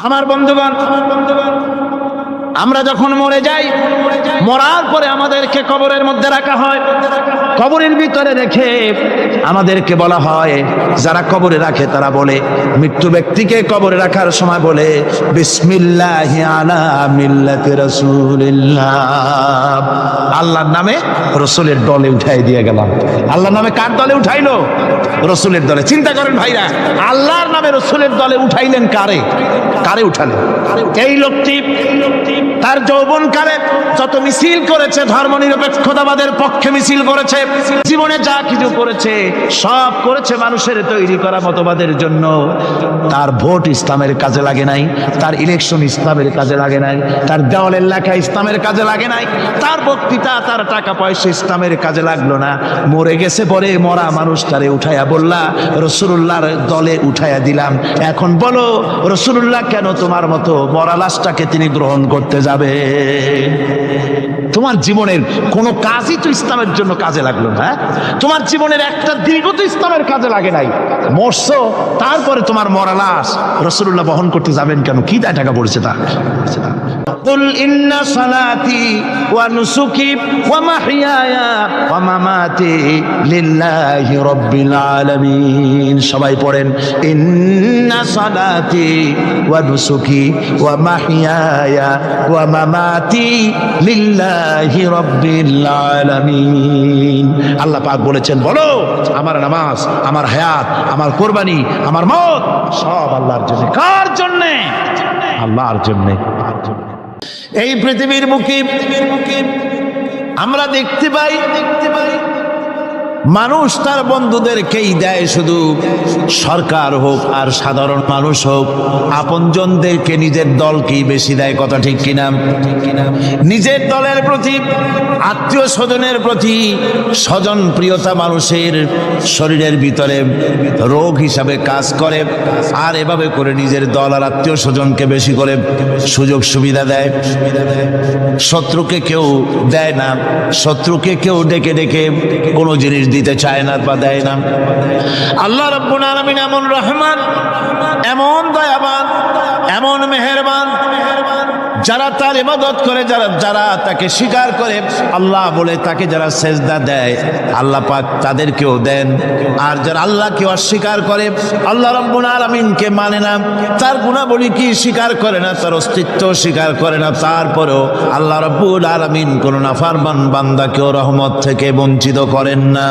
আমার বন্ধুগণ, আমরা যখন মরে যাই, মরার পরে আমাদেরকে কবরের মধ্যে রাখা হয়। কবরের ভিতরে রেখে আমাদেরকে বলা হয়, যারা কবরে রাখে তারা বলে, মৃত্যু ব্যক্তিকে কবরে রাখার সময় বলে, বিসমিল্লাহি আলা মিল্লাতি রাসূলিল্লাহ, আল্লাহর নামে রসুলের দলে উঠাই দিয়ে গেলাম। আল্লাহর নামে কার দলে উঠাইলো? রসুলের দলে। চিন্তা করেন ভাইরা, আল্লাহর নামে রসুলের দলে উঠাইলেন কারে? কারে উঠালেন? এই লোকটি তার যৌবনকালে যত মিছিল করেছে, ধর্মনিরপেক্ষতাবাদের পক্ষে মিছিল করেছে, জীবনে যা কিছু করেছে সব করেছে মানুষের তৈরি করা মতবাদের জন্য। তার ভোট ইসলামের কাজে লাগে নাই, তার ইলেকশন ইসলামের কাজে লাগে নাই, তার দেওয়ালের লেখা ইসলামের কাজে লাগে নাই, তার বক্তৃতা, তার টাকা পয়সা ইসলামের কাজে লাগলো না। মরে গেছে, পরে মরা মানুষটারে উঠাইয়া বললা, রসুলুল্লাহর দলে উঠাইয়া দিলাম। এখন বলো, রসুলুল্লাহ কেন তোমার মতো মরা লাশটাকে তিনি গ্রহণ করতে যাবে? তোমার জীবনের কোনো কাজই তো ইসলামের জন্য কাজে লাগলো না। তোমার জীবনের একটা দীর্ঘ তো ইসলামের কাজে লাগে নাই। মরছো, তারপরে তোমার মরা লাশ রাসূলুল্লাহ বহন করতে যাবেন কেন? কি দায় টাকা পড়েছে তার? কুল ইন্না সালাতি ওয়া নুসুকি ওয়া মাহইয়ায়া ওয়া মামাতি লিল্লাহি রাব্বিল আলামিন। সবাই পড়েন, ইন্না সালাতি ওয়া নুসুকি ওয়া মাহইয়ায়া ওয়া মামাতি লিল্লাহি রাব্বিল আলামিন। আল্লাহ পাক বলেছেন, বলো আমার নামাজ, আমার হায়াত, আমার কুরবানি, আমার মওত সব আল্লাহর জন্য। কার জন্য? আল্লাহর জন্য। এই পৃথিবীর বুকে আমরা দেখতে পাই মানুষ তার বন্ধুদেরকেই দেয়, শুধু সরকার হোক আর সাধারণ মানুষ হোক, আপনজনদেরকে নিজের দলকেই বেশি দেয়। কথা ঠিক কিনা? নিজের দলের প্রতি, আত্মীয় স্বজনের প্রতি স্বজন প্রিয়তা মানুষের শরীরের ভিতরে রোগ হিসাবে কাজ করে, আর এভাবে করে নিজের দল আর আত্মীয় স্বজনকে বেশি করে সুযোগ সুবিধা দেয়। শত্রুকে কেউ দেয় না, শত্রুকে কেউ ডেকে ডেকে কোনো জিনিস দিতে চায় না বা দেয় না। আল্লাহ রাব্বুল আলামিন এমন রহমান, এমন দয়াবান, এমন মেহেরবান, যারা তার ইবাদত করে, যারা তাকে স্বীকার করে, আল্লাহ বলে তাকে যারা সেজদা দেয়, আল্লাহ পাক তাদেরকেও দেন। আর যারা আল্লাহকে অস্বীকার করে, আল্লাহ রাব্বুল আলামিনকে মানে না, তার গুণাবলী কি স্বীকার করে না, তার অস্তিত্ব স্বীকার করে না, তারপরেও আল্লাহ রাব্বুল আলামিন কোন নাফরমান বান্দাকেও রহমত থেকে বঞ্চিত করেন না।